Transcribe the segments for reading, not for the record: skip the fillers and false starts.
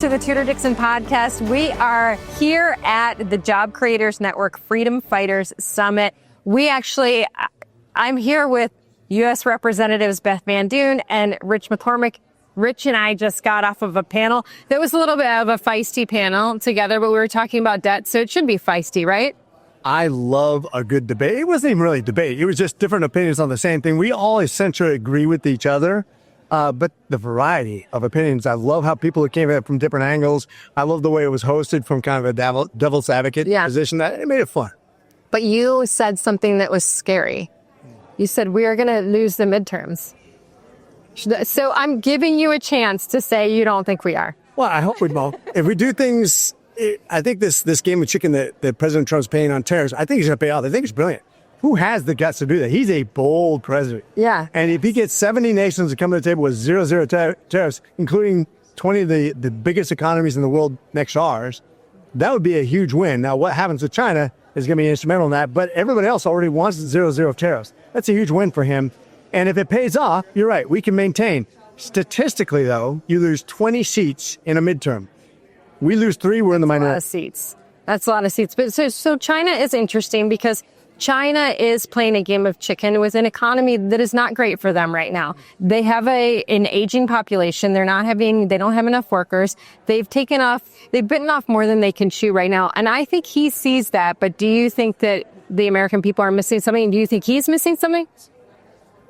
To the Tudor Dixon podcast. We are here at the Job Creators Network Freedom Fighters Summit. I'm here with U.S. Representatives Beth Van Doon and Rich McCormick. Rich and I just got off of a panel that was a little bit of a feisty panel together, but we were talking about debt, so it should be feisty, right? I love a good debate. It wasn't even really a debate. It was just different opinions on the same thing. We all essentially agree with each other. But the variety of opinions, I love how people came at it from different angles. I love the way it was hosted from kind of a devil's advocate position. That it made it fun. But you said something that was scary. You said we are going to lose the midterms. So I'm giving you a chance to say you don't think we are. Well, I hope we don't. If we do things, I think this game of chicken that President Trump's paying on tariffs, I think he's going to pay off. I think it's brilliant. Who has the guts to do that? He's a bold president. Yeah. And if he gets 70 nations to come to the table with zero tariffs, including 20 of the biggest economies in the world next to ours, that would be a huge win. Now, what happens with China is going to be instrumental in that, but everybody else already wants zero tariffs. That's a huge win for him. And if it pays off, you're right, we can maintain. Statistically, though, you lose 20 seats in a midterm. We lose 3, we're in the minority. That's a lot of seats. That's a lot of seats. But so China is interesting because China is playing a game of chicken with an economy that is not great for them right now. They have an aging population. They don't have enough workers. They've bitten off more than they can chew right now. And I think he sees that. But do you think that the American people are missing something? Do you think he's missing something?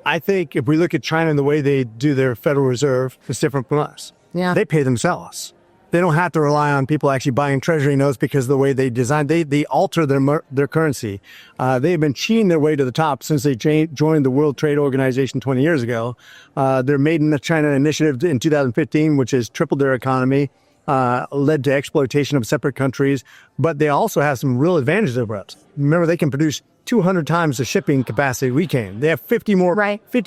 I think if we look at China and the way they do their Federal Reserve, it's different from us. Yeah. They pay themselves. They don't have to rely on people actually buying treasury notes because the way they design, they alter their currency. They've been cheating their way to the top since they joined the World Trade Organization 20 years ago. Their Made in China initiative in 2015, which has tripled their economy, led to exploitation of separate countries. But they also have some real advantages over us. Remember, they can produce 200 times the shipping capacity we can. They have 50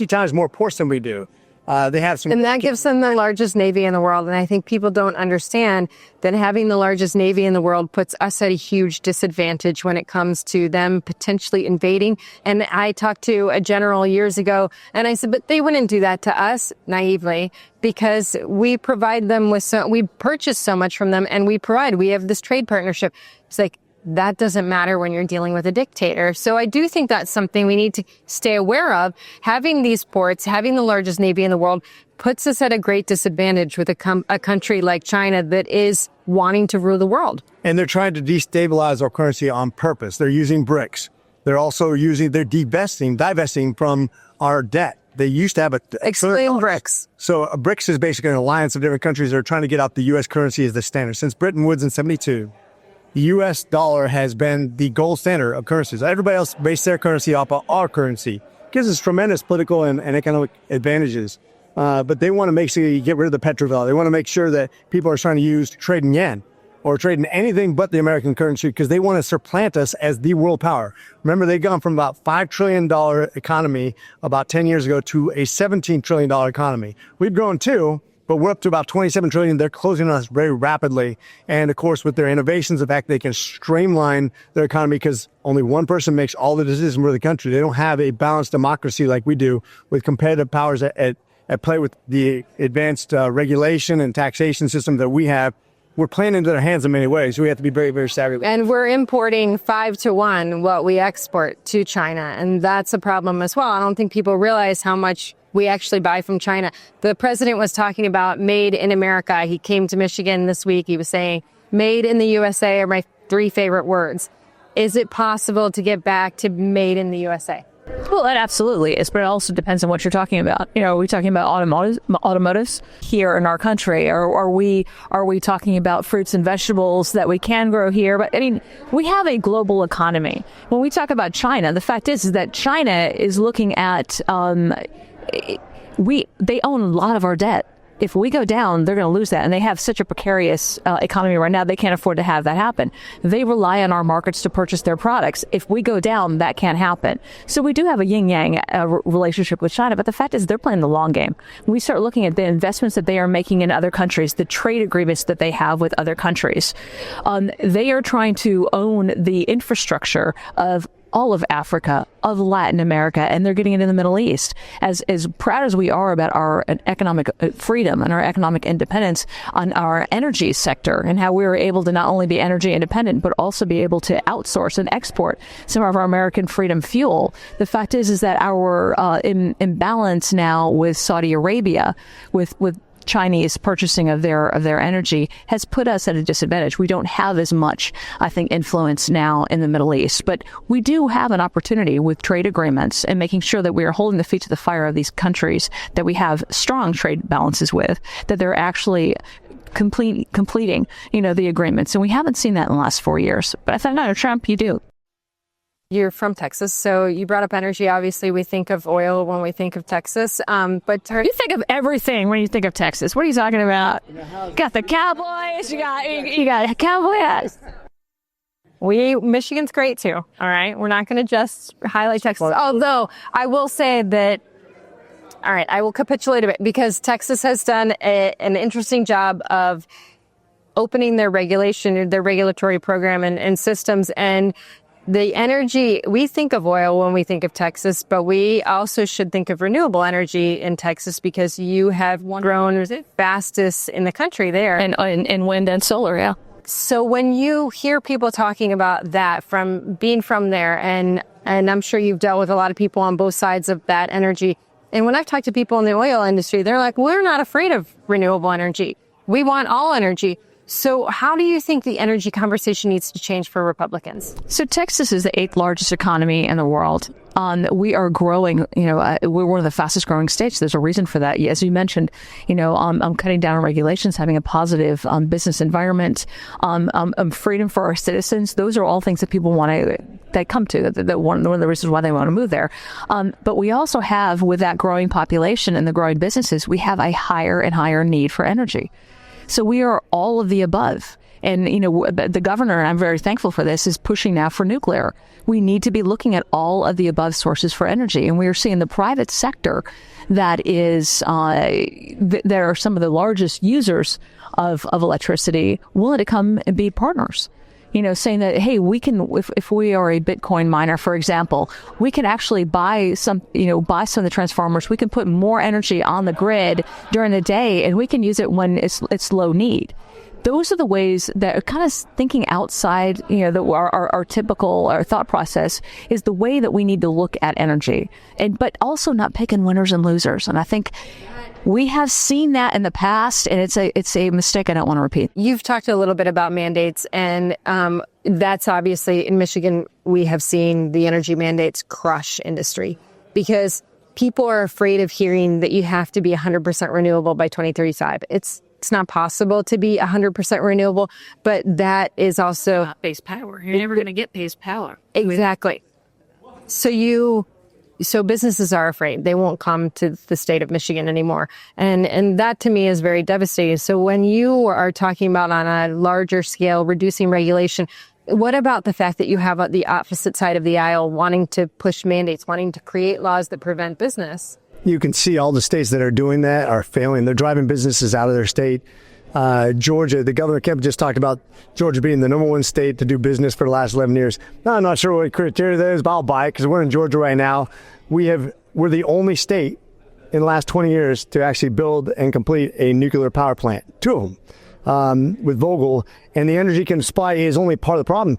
times more ports than we do. They have some, and that gives them the largest navy in the world. And I think people don't understand that having the largest navy in the world puts us at a huge disadvantage when it comes to them potentially invading. And I talked to a general years ago, and I said, but they wouldn't do that to us naively because we provide them with we purchase so much from them, and we have this trade partnership. It's like, that doesn't matter when you're dealing with a dictator. So I do think that's something we need to stay aware of. Having these ports, having the largest navy in the world puts us at a great disadvantage with a country like China that is wanting to rule the world. And they're trying to destabilize our currency on purpose. They're using BRICS. They're also divesting from our debt. They used to have Explain BRICS. So BRICS is basically an alliance of different countries that are trying to get out the U.S. currency as the standard. Since Bretton Woods in 1972. The U.S. dollar has been the gold standard of currencies. Everybody else based their currency off of our currency. It gives us tremendous political and economic advantages. But they want to make sure you get rid of the petrodollar. They want to make sure that people are trying to trade in yen or trade in anything but the American currency because they want to supplant us as the world power. Remember, they've gone from about $5 trillion economy about 10 years ago to a $17 trillion economy. We've grown too. But we're up to about 27 trillion. They're closing on us very rapidly. And of course, with their innovations, the fact they can streamline their economy because only one person makes all the decisions for the country. They don't have a balanced democracy like we do with competitive powers at play with the advanced regulation and taxation system that we have. We're playing into their hands in many ways. So we have to be very, very savvy. And we're importing 5-to-1 what we export to China. And that's a problem as well. I don't think people realize how much we actually buy from China. The president was talking about made in America. He came to Michigan this week. He was saying, made in the USA are my 3 favorite words. Is it possible to get back to made in the USA? Well, that absolutely is, but it also depends on what you're talking about. You know, are we talking about automotives here in our country, or are we talking about fruits and vegetables that we can grow here? But I mean, we have a global economy. When we talk about China, the fact is that China is looking at they own a lot of our debt. If we go down, they're going to lose that. And they have such a precarious economy right now, they can't afford to have that happen. They rely on our markets to purchase their products. If we go down, that can't happen. So we do have a yin-yang relationship with China, but the fact is they're playing the long game. When we start looking at the investments that they are making in other countries, the trade agreements that they have with other countries, they are trying to own the infrastructure of all of Africa, of Latin America, and they're getting it in the Middle East. As proud as we are about our economic freedom and our economic independence on our energy sector and how we were able to not only be energy independent, but also be able to outsource and export some of our American freedom fuel, the fact is that our imbalance now with Saudi Arabia, with Chinese purchasing of their energy has put us at a disadvantage. We don't have as much, I think, influence now in the Middle East, but we do have an opportunity with trade agreements and making sure that we are holding the feet to the fire of these countries that we have strong trade balances with, that they're actually completing, the agreements. And we haven't seen that in the last 4 years. But I thought, no, Trump, you do. You're from Texas, so you brought up energy. Obviously, we think of oil when we think of Texas. But you think of everything when you think of Texas. What are you talking about? You got the Cowboys. You got cowboy hats. Michigan's great too. All right, we're not going to just highlight Texas. Although I will say that. All right, I will capitulate a bit because Texas has done an interesting job of opening their regulatory program and systems and. The energy, we think of oil when we think of Texas, but we also should think of renewable energy in Texas because you have grown fastest in the country there. And wind and solar, yeah. So when you hear people talking about that from being from there, and I'm sure you've dealt with a lot of people on both sides of that energy. And when I've talked to people in the oil industry, they're like, we're not afraid of renewable energy. We want all energy. So how do you think the energy conversation needs to change for Republicans? So Texas is the 8th largest economy in the world. We are growing, we're one of the fastest growing states. There's a reason for that. As you mentioned, cutting down on regulations, having a positive business environment, freedom for our citizens. Those are all things that people that come to, that one of the reasons why they want to move there. But we also have, with that growing population and the growing businesses, we have a higher and higher need for energy. So we are all of the above. And, the governor, and I'm very thankful for this, is pushing now for nuclear. We need to be looking at all of the above sources for energy. And we are seeing the private sector that is, there are some of the largest users of electricity willing to come and be partners. Saying that, hey, we can, if we are a Bitcoin miner, for example, we can actually buy some of the transformers. We can put more energy on the grid during the day, and we can use it when it's low need. Those are the ways that are kind of thinking outside, our typical thought process is the way that we need to look at energy, but also not picking winners and losers. And I think we have seen that in the past, and it's a mistake I don't want to repeat. You've talked a little bit about mandates, and that's obviously in Michigan, we have seen the energy mandates crush industry because people are afraid of hearing that you have to be 100% renewable by 2035. It's not possible to be 100% renewable, but that is also base power. You're never going to get base power. Exactly. So businesses are afraid. They won't come to the state of Michigan anymore. And that to me is very devastating. So when you are talking about on a larger scale, reducing regulation, what about the fact that you have the opposite side of the aisle wanting to push mandates, wanting to create laws that prevent business? You can see all the states that are doing that are failing. They're driving businesses out of their state. Georgia, the governor Kemp just talked about Georgia being the #1 state to do business for the last 11 years. Now, I'm not sure what criteria that is, but I'll buy it because we're in Georgia right now. We're the only state in the last 20 years to actually build and complete a nuclear power plant, 2 of them, with Vogtle. And the energy can supply is only part of the problem.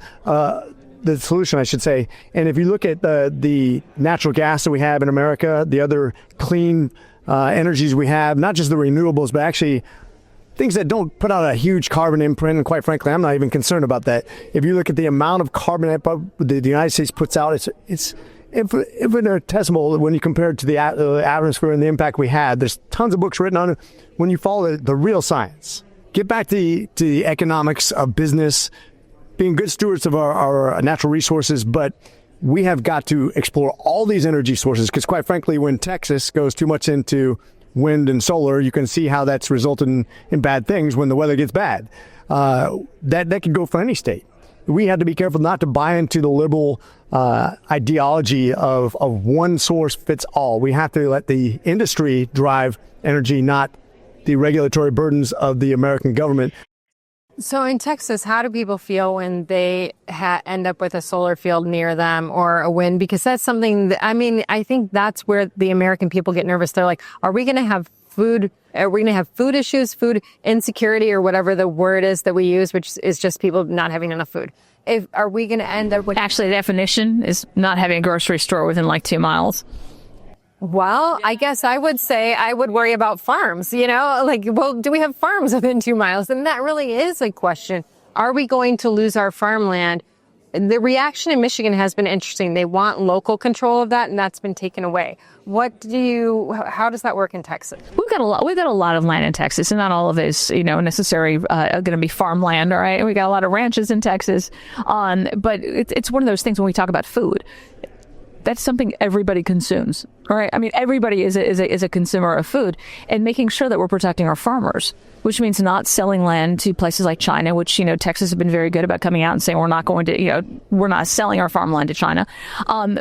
The solution, I should say. And if you look at the natural gas that we have in America, the other clean energies we have, not just the renewables, but actually things that don't put out a huge carbon imprint. And quite frankly, I'm not even concerned about that. If you look at the amount of carbon that the United States puts out, it's infinitesimal when you compare it to the atmosphere and the impact we had. There's tons of books written on it when you follow the real science. Get back to the economics of business, being good stewards of our natural resources, but we have got to explore all these energy sources because quite frankly, when Texas goes too much into wind and solar, you can see how that's resulted in bad things when the weather gets bad. That could go for any state. We have to be careful not to buy into the liberal ideology of one source fits all. We have to let the industry drive energy, not the regulatory burdens of the American government. So in Texas, how do people feel when they end up with a solar field near them or a wind? Because that's something that, I mean, I think that's where the American people get nervous. They're like, are we going to have food? Are we going to have food issues, food insecurity, or whatever the word is that we use, which is just people not having enough food? Are we going to end up with... Actually, the definition is not having a grocery store within like 2 miles. Well, I guess I would say I would worry about farms, like, well, do we have farms within 2 miles? And that really is a question. Are we going to lose our farmland? The reaction in Michigan has been interesting. They want local control of that, and that's been taken away. How does that work in Texas? We've got a lot of land in Texas, and not all of it is, necessarily going to be farmland. All right. We got a lot of ranches in Texas. But it's one of those things when we talk about food. That's something everybody consumes, all right? I mean, everybody is a consumer of food, and making sure that we're protecting our farmers, which means not selling land to places like China, which, Texas has been very good about coming out and saying we're not going to, we're not selling our farmland to China.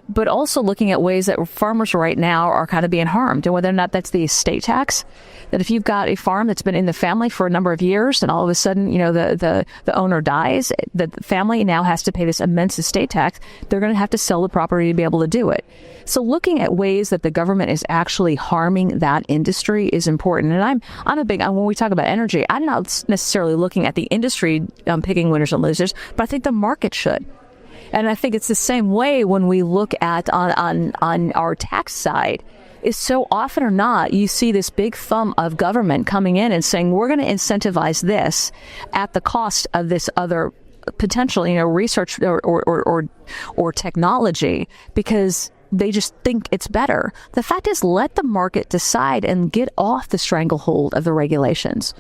But also looking at ways that farmers right now are kind of being harmed, and whether or not that's the estate tax, that if you've got a farm that's been in the family for a number of years and all of a sudden, the owner dies, the family now has to pay this immense estate tax. They're going to have to sell the property to be able to do it. So looking at ways that the government is actually harming that industry is important. And I'm a big, when we talk about energy, I'm not necessarily looking at the industry picking winners and losers, but I think the market should. And I think it's the same way when we look at on our tax side. Is so often or not, you see this big thumb of government coming in and saying, we're going to incentivize this at the cost of this other potential, research or technology, because they just think it's better. The fact is, let the market decide and get off the stranglehold of the regulations.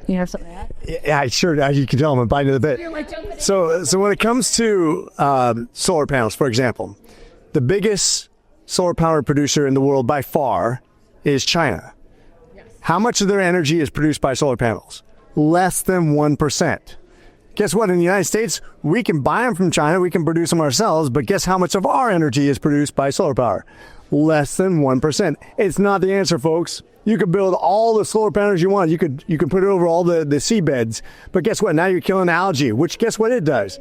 You have something to add? Yeah, sure. As you can tell, I'm biting the bit. So when it comes to solar panels, for example, the biggest solar power producer in the world by far is China. Yes. How much of their energy is produced by solar panels? Less than 1%. Guess what? In the United States, we can buy them from China, we can produce them ourselves, but guess how much of our energy is produced by solar power? Less than 1%. It's not the answer, folks. You could build all the solar panels you want. You could put it over all the seabeds, but guess what? Now you're killing algae, which guess what it does?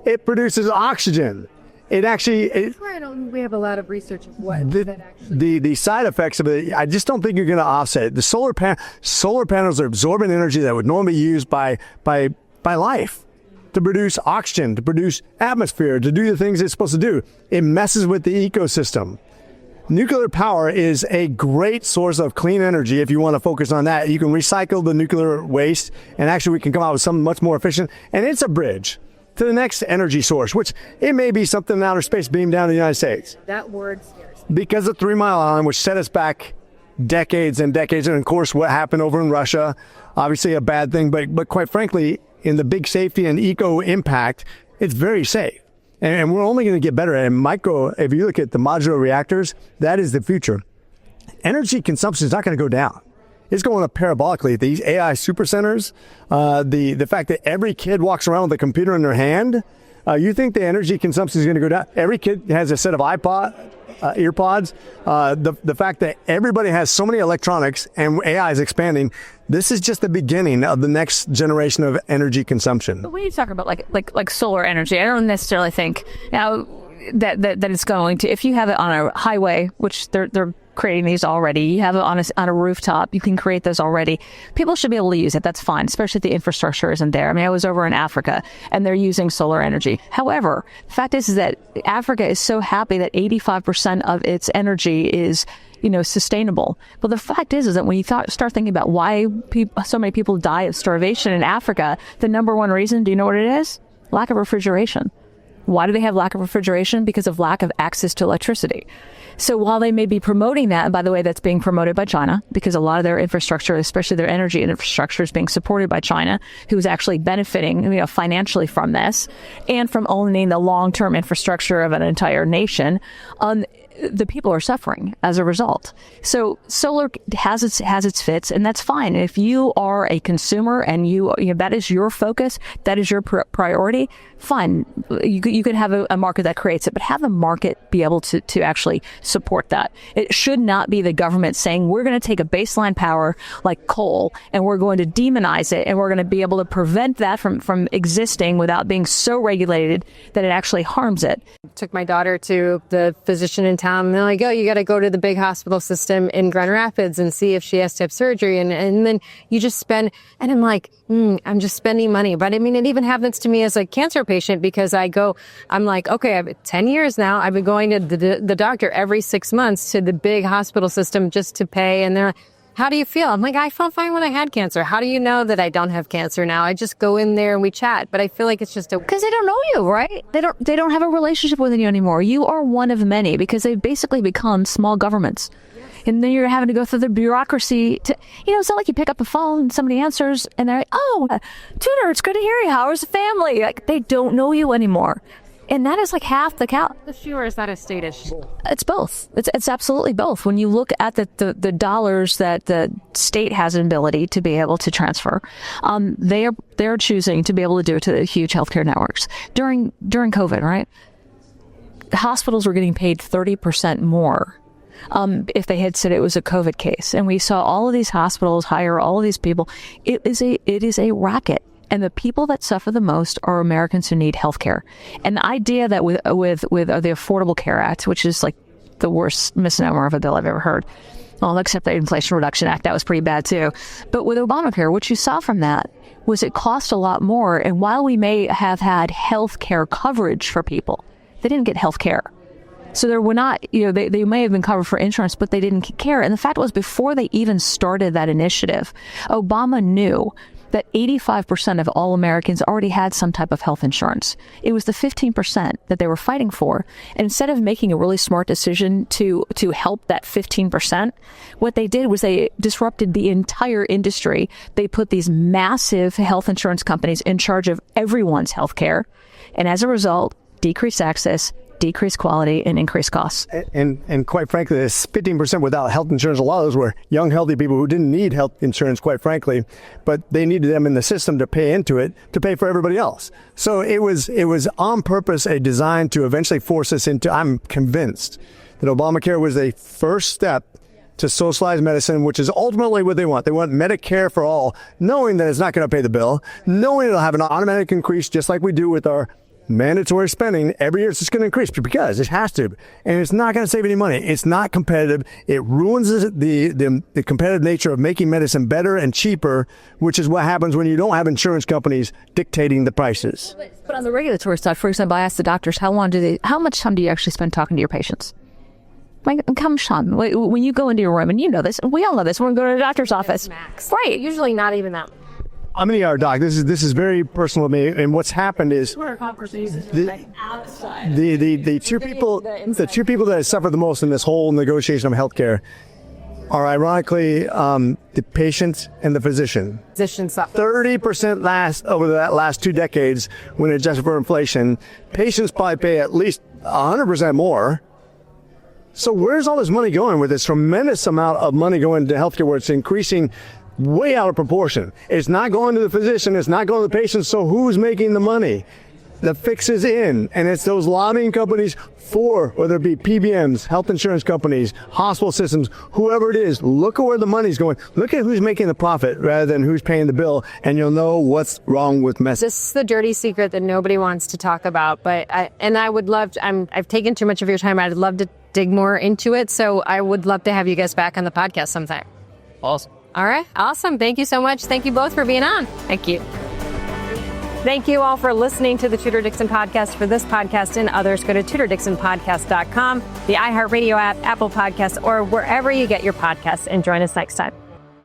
It produces oxygen. It actually... That's why I don't think we have a lot of research of what that actually... The side effects of it, I just don't think you're going to offset it. The solar panels are absorbing energy that would normally be used by life to produce oxygen, to produce atmosphere, to do the things it's supposed to do. It messes with the ecosystem. Nuclear power is a great source of clean energy if you want to focus on that. You can recycle the nuclear waste, and actually we can come out with something much more efficient, and it's a bridge to the next energy source, which it may be something in outer space beamed down to the United States. That word scares me. Because of 3 Mile Island, which set us back decades and decades, and of course what happened over in Russia, obviously a bad thing, but quite frankly, in the big safety and eco impact, it's very safe. And we're only going to get better at it. If you look at the modular reactors, that is the future. Energy consumption is not going to go down. It's going up parabolically. These AI supercenters, the fact that every kid walks around with a computer in their hand, you think the energy consumption is going to go down? Every kid has a set of earpods. The fact that everybody has so many electronics and AI is expanding, this is just the beginning of the next generation of energy consumption. But when you talk about like solar energy, I don't necessarily think now that it's going to, if you have it on a highway, which they're creating these already, you have it on a rooftop, you can create those already. People should be able to use it. That's fine, especially if the infrastructure isn't there. I mean, I was over in Africa and they're using solar energy. However, the fact is that Africa is so happy that 85% of its energy is sustainable. But the fact is that when you start thinking about why so many people die of starvation in Africa, the number one reason, do you know what it is? Lack of refrigeration. Why do they have lack of refrigeration? Because of lack of access to electricity. So while they may be promoting that, and by the way, that's being promoted by China, because a lot of their infrastructure, especially their energy infrastructure, is being supported by China, who's actually benefiting financially from this and from owning the long-term infrastructure of an entire nation. the people are suffering as a result. So solar has its fits, and that's fine. If you are a consumer and you know, that is your focus, that is your priority, fine. You can have a market that creates it, but have the market be able to actually support that. It should not be the government saying we're going to take a baseline power like coal and we're going to demonize it and we're going to be able to prevent that from existing without being so regulated that it actually harms it. Took my daughter to the physician in town, and they're like, oh, you got to go to the big hospital system in Grand Rapids and see if she has to have surgery. And then you just spend, and I'm like, I'm just spending money. But I mean, it even happens to me as a cancer patient because I'm like, okay, I've 10 years now. I've been going to the doctor every 6 months to the big hospital system just to pay. And they're like, how do you feel? I'm like, I felt fine when I had cancer. How do you know that I don't have cancer now? I just go in there and we chat. But I feel like it's just because they don't know you, right? They don't have a relationship with you anymore. You are one of many because they've basically become small governments. And then you're having to go through the bureaucracy to, it's not like you pick up the phone and somebody answers and they're like, oh, Tudor, it's good to hear you. How is the family? Like, they don't know you anymore. And that is like half the cow. Sure, is that a state issue? It's both. It's absolutely both. When you look at the dollars that the state has an ability to be able to transfer, they're choosing to be able to do it to the huge healthcare networks. During COVID, right? The hospitals were getting paid 30% more if they had said it was a COVID case. And we saw all of these hospitals hire all of these people. It is a racket. And the people that suffer the most are Americans who need health care. And the idea that with the Affordable Care Act, which is like the worst misnomer of a bill I've ever heard, well, except the Inflation Reduction Act, that was pretty bad too. But with Obamacare, what you saw from that was it cost a lot more. And while we may have had health care coverage for people, they didn't get health care. So there were not, they may have been covered for insurance, but they didn't care. And the fact was, before they even started that initiative, Obama knew that 85% of all Americans already had some type of health insurance. It was the 15% that they were fighting for. And instead of making a really smart decision to help that 15%, what they did was they disrupted the entire industry. They put these massive health insurance companies in charge of everyone's health care. And as a result, decreased access, decreased quality, and increased costs. And quite frankly, this 15% without health insurance, a lot of those were young, healthy people who didn't need health insurance, quite frankly, but they needed them in the system to pay into it, to pay for everybody else. So it was on purpose a design to eventually force us into, I'm convinced that Obamacare was a first step to socialized medicine, which is ultimately what they want. They want Medicare for all, knowing that it's not going to pay the bill, knowing it'll have an automatic increase, just like we do with our mandatory spending. Every year it's just going to increase because it has to, and it's not going to save any money. It's not competitive. It ruins the competitive nature of making medicine better and cheaper, which is what happens when you don't have insurance companies dictating the prices. But on the regulatory side, for example, I asked the doctors, how much time do you actually spend talking to your patients? Like, come on, when you go into your room, and you know this, and we all know this, when we go to the doctor's office, max. Right, usually not even that. I'm an ER doc. This is very personal to me. And what's happened is the two people that suffer the most in this whole negotiation of healthcare are ironically the patient and the physician. Physicians suffer 30% over that last 2 decades when adjusted for inflation. Patients probably pay at least 100% more. So where's all this money going with this tremendous amount of money going to healthcare where it's increasing way out of proportion? It's not going to the physician. It's not going to the patient. So who's making the money? The fix is in, and it's those lobbying companies for, whether it be PBMs, health insurance companies, hospital systems, whoever it is. Look at where the money's going. Look at who's making the profit rather than who's paying the bill, and you'll know what's wrong with medicine. This is the dirty secret that nobody wants to talk about, but I would love to, I've taken too much of your time. I'd love to dig more into it, so I would love to have you guys back on the podcast sometime. Awesome. All right. Awesome. Thank you so much. Thank you both for being on. Thank you. Thank you all for listening to the Tudor Dixon podcast. For this podcast and others, go to TudorDixonPodcast.com, the iHeartRadio app, Apple Podcasts, or wherever you get your podcasts, and join us next time.